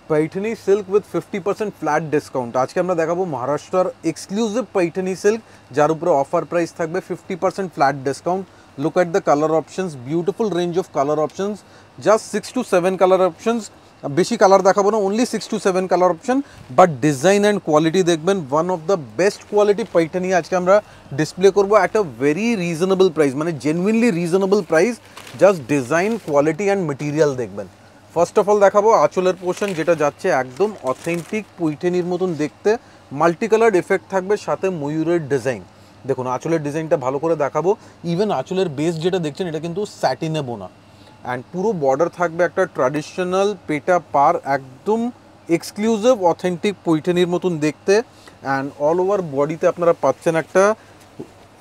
Paithani silk with 50% flat discount आज के আমরা দেখাবো মহারাষ্ট্রের এক্সক্লুসিভ पैठनी सिल्क যার উপরে অফার প্রাইস থাকবে 50% flat discount look at the colour options beautiful range of colour options just 6 to 7 colour options বেশি কালার দেখাবো না only 6 to 7 colour option but design and quality দেখবেন one of the best quality Paithani আজকে আমরা display করব at a very reasonable price মানে genuinely reasonable price just design quality and material দেখবেন first of all দেখাবো আঁচলের পোর্শন যেটা যাচ্ছে একদম অথেন্টিক पैठनीর মতন দেখতে মাল্টি কালার এফেক্ট থাকবে সাথে ময়ূরের ডিজাইন দেখুন আঁচলের ডিজাইনটা ভালো করে দেখাবো ইভেন আঁচলের বেস যেটা দেখছেন এটা কিন্তু স্যাটিনে বোনা एंड পুরো বর্ডার থাকবে একটা ট্র্যাডিশনাল পেটা পার একদম এক্সক্লুসিভ অথেন্টিক पैठनीর মতন দেখতে এন্ড অল ওভার বডিতে আপনারা পাচ্ছেন একটা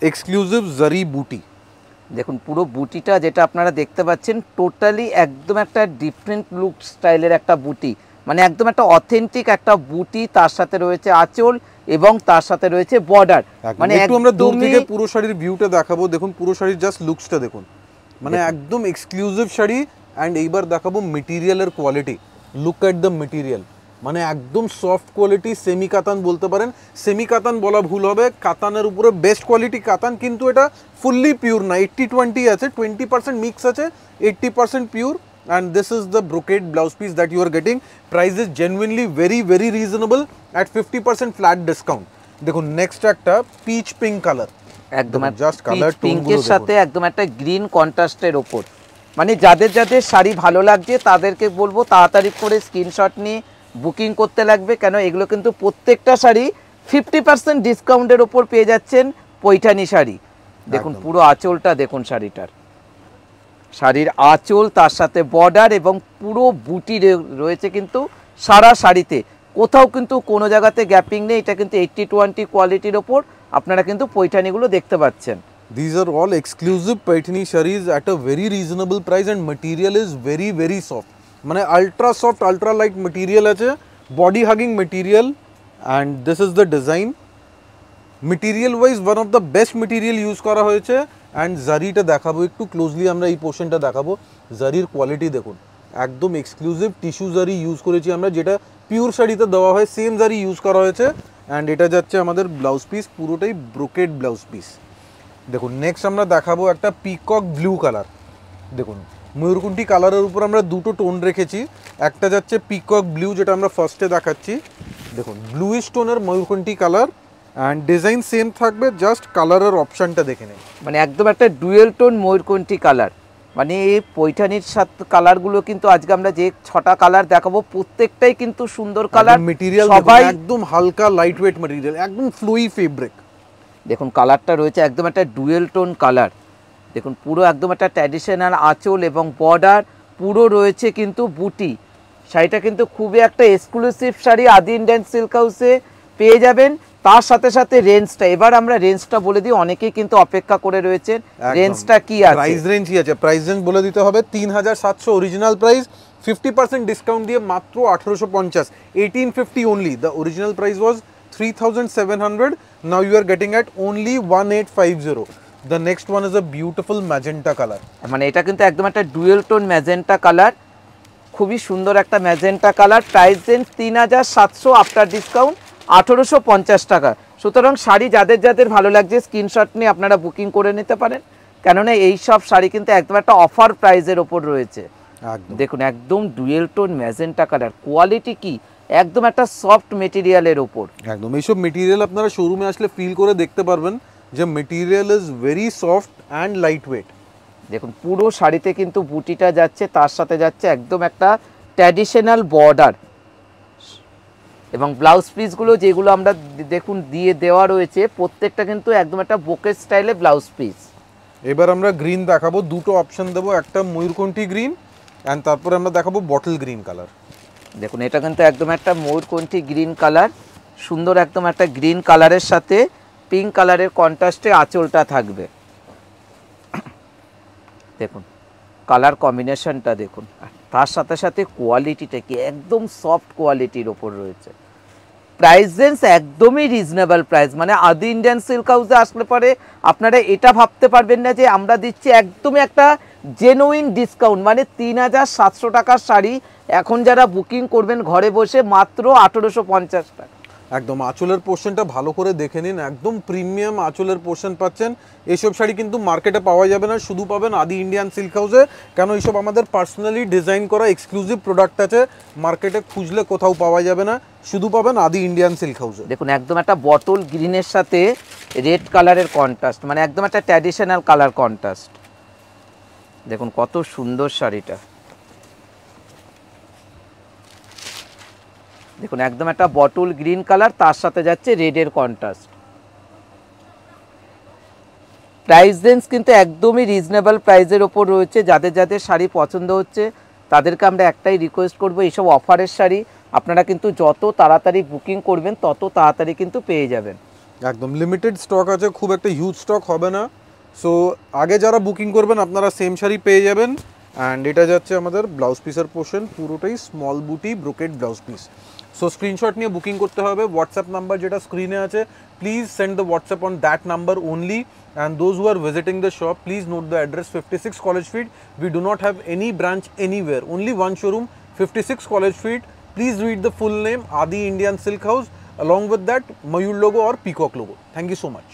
এক্সক্লুসিভ জারি বুটি দেখুন পুরো বুটিটা যেটা আপনারা দেখতে পাচ্ছেন টোটালি একদম একটা ডিফারেন্ট লুক স্টাইলের একটা বুটি মানে একদম একটা অথেন্টিক একটা বুটি তার সাথে রয়েছে আঁচল এবং তার সাথে রয়েছে বর্ডার মানে একটু আমরা দূর থেকে পুরো শাড়ির ভিউটা দেখাবো দেখুন পুরো শাড়ির জাস্ট লুকসটা দেখুন মানে একদম এক্সক্লুসিভ শাড়ি এন্ড এইবার দেখাবো ম্যাটেরিয়ালের quality look at the material মানে একদম সফট কোয়ালিটি সেমি কাতান বলতে পারেন সেমি কাতান বলা ভুল হবে কাতানের উপরে বেস্ট কোয়ালিটি কাতান কিন্তু এটা ফুললি পিওর না 80-20 আছে 20% মিক্স আছে 80% pure and this is the brocade blouse piece that you are getting price is genuinely very reasonable at 50% flat discount দেখুন নেক্সট একটা পিচ পিঙ্ক কালার একদম জাস্ট কালার পিঙ্কের সাথে একদম একটা গ্রিন কন্ট্রাস্টের উপর মানে যাদের যাদের শাড়ি ভালো লাগছে তাদেরকে বলবো তাড়াতাড়ি করে স্ক্রিনশট নিয়ে বুকিং করতে লাগবে কেন এগুলো কিন্তু প্রত্যেকটা শাড়ি 50% ডিসকাউন্টের উপর পেয়ে যাচ্ছেন पैठनी শাড়ি দেখুন পুরো আঁচলটা দেখুন শাড়ির আঁচল তার সাথে বর্ডার এবং পুরো বুটি রয়েছে কিন্তু সারা শাড়িতে কোথাও কিন্তু কোনো জায়গাতে গ্যাপিং নেই এটা কিন্তু 80-20 কোয়ালিটির উপর আপনারা কিন্তু पैठनी গুলো দেখতে পাচ্ছেন these are all exclusive Paithani sarees at a very reasonable price and material is very soft মানে ultra soft ultra light material আছে body hugging material and this is the design material wise one of the best material use করা হয়েছে and জারিটা দেখাবো একটু closely আমরা এই পোরশনটা দেখাবো জারির কোয়ালিটি দেখুন একদম এক্সক্লুসিভ টিস্যু জারি ইউজ করেছি আমরা যেটা পিওর শাড়িতে দেওয়া হয় সেম জারি ইউজ করা হয়েছে এন্ড এটা যাচ্ছে আমাদের ব্লাউজ পিস পুরোটাই ব্রোকেড ব্লাউজ পিস দেখুন নেক্সট আমরা দেখাবো একটা পিকক ব্লু কালার দেখুন ময়ূরকণ্ঠী কালারের উপর আমরা দুটো টোন রেখেছি একটা যাচ্ছে পিকক ব্লু যেটা আমরা ফার্স্টে দেখাচ্ছি দেখুন ব্লুইশ টোনের ময়ূরকণ্ঠী কালার এন্ড ডিজাইন সেম থাকবে জাস্ট কালারের অপশনটা দেখে নিন মানে একদম একটা ডুয়েল টোন ময়ূরকণ্ঠী কালার মানে এই पैठनीর সাথে কালারগুলো কিন্তু আজকে আমরা যে 6টা কালার দেখাবো প্রত্যেকটাই কিন্তু সুন্দর কালার ম্যাটেরিয়াল সবাই একদম হালকা লাইট ওয়েট ম্যাটেরিয়াল একদম ফ্লুই ফেব্রিক দেখুন কালারটা রয়েছে একদম একটা ডুয়েল টোন কালার দেখুন পুরো একদম একটা ট্র্যাডিশনাল আঁচল এবং বর্ডার পুরো রয়েছে কিন্তু বুটি শাড়িটা কিন্তু খুবই একটা এক্সক্লুসিভ শাড়ি আদি ইন্ডিয়ান সিল্ক হাউসে পেয়ে যাবেন তার সাথে সাথে রেঞ্জটা এবার আমরা রেঞ্জটা বলে দিই অনেকেই কিন্তু অপেক্ষা করে রয়েছেন রেঞ্জটা কি আছে প্রাইস রেঞ্জ কি আছে প্রাইস রেঞ্জ বলে দিতে হবে 3700 অরিজিনাল প্রাইস 50% ডিসকাউন্ট দিয়ে মাত্র 1850 1850 only the original price was 3700 now you are getting at only 1850 the next one is a beautiful magenta color মানে এটা কিন্তু একদম একটা ডুয়েল টোন ম্যাজেন্টা কালার খুবই সুন্দর একটা magenta colour price range 3700 after discount 1850 টাকা সুতরাং শাড়ি যাদের যাদের ভালো লাগছে স্ক্রিনশট নিয়ে আপনারা বুকিং করে নিতে পারেন কেননা এই সব শাড়ি কিন্তু একদম একটা অফার প্রাইসের উপর রয়েছে দেখুন একদম dual tone magenta colour quality কি একদম একটা সফট মেটেরিয়ালের উপর একদম এইসব মেটেরিয়াল আপনারা শোরুমে আসলে ফিল করে দেখতে পারবেন যে material is very soft and light weight দেখুন পুরো শাড়িতে কিন্তু বুটিটা যাচ্ছে তার সাথে যাচ্ছে একদম একটা ট্র্যাডিশনাল বর্ডার এবং ব্লাউজ পিসগুলো যেগুলো আমরা দেখুন দিয়ে দেওয়া রয়েছে প্রত্যেকটা কিন্তু একদম একটা বোকে স্টাইলে ব্লাউজ পিস এবার আমরা গ্রিন দেখাবো দুটো অপশন দেবো একটা ময়ূরকণ্ঠী গ্রিন এন্ড তারপরে আমরা দেখাবো বটল গ্রিন কালার দেখুন এটা কিন্তু একদম একটা ময়ূরকণ্ঠী গ্রিন কালার সুন্দর একদম একটা গ্রিন কালারের সাথে পিঙ্ক কালারের কন্ট্রাস্টে আঁচলটা থাকবে দেখুন কালার কম্বিনেশনটা দেখুন তার সাথে সাথে কোয়ালিটিটা কি একদম সফট কোয়ালিটির উপর রয়েছে প্রাইস রেঞ্জ একদমই রিজনেবল প্রাইস মানে আদি ইন্ডিয়ান সিল্ক হাউসে আসলে পরে আপনারা এটা ভাবতে পারবেন না যে আমরা দিচ্ছি একদমই একটা জেনুইন ডিসকাউন্ট, মানে 3700 টাকার শাড়ি এখন যারা বুকিং করবেন ঘরে বসে মাত্র 1850 টাকা। একদম আঁচলের পোর্শনটা ভালো করে দেখে নিন, একদম প্রিমিয়াম আঁচলের পোর্শন পাচ্ছেন। এইসব শাড়ি কিন্তু মার্কেটে পাওয়া যাবে না, শুধু পাবেন আদি ইন্ডিয়ান সিল্ক হাউসে। কেন এইসব আমাদের পার্সোনালি ডিজাইন করা এক্সক্লুসিভ প্রোডাক্ট আছে, মার্কেটে খুঁজলে কোথাও পাওয়া যাবে না, শুধু পাবেন আদি ইন্ডিয়ান সিল্ক হাউসে। দেখুন একদম একটা বটল গ্রিনের সাথে রেড কালারের কন্ট্রাস্ট, মানে একদম একটা ট্র্যাডিশনাল কালার কন্ট্রাস্ট। দেখুন কত সুন্দর শাড়িটা, দেখুন একদম একটা বটল গ্রিন কালার, তার সাথে যাচ্ছে রেডের কন্ট্রাস্ট। প্রাইস রেঞ্জ কিন্তু একদমই রিজনেবল প্রাইসের ওপর রয়েছে। যাদের যাদের শাড়ি পছন্দ হচ্ছে তাদেরকে আমরা একটাই রিকোয়েস্ট করব, এইসব অফারের শাড়ি আপনারা কিন্তু যত তাড়াতাড়ি বুকিং করবেন তত তাড়াতাড়ি কিন্তু পেয়ে যাবেন। একদম লিমিটেড স্টক আছে, খুব একটা হিউজ স্টক হবে না। সো আগে যারা বুকিং করবেন আপনারা সেম শাড়ি পেয়ে যাবেন। অ্যান্ড এটা যাচ্ছে আমাদের ব্লাউজ পিসের পোর্শন, পুরোটাই স্মল বুটি brocade blouse piece. So screenshot নিয়ে বুকিং করতে হবে। হোয়াটসঅ্যাপ নাম্বার যেটা স্ক্রিনে আছে, please send the WhatsApp on that number only. And those who are visiting the shop, please note the address 56 College Street. We do not have any branch anywhere, only one showroom, 56 College Street. Please read the full name, Adi Indian Silk House. Along with that, Mayur logo or Peacock logo. Thank you so much.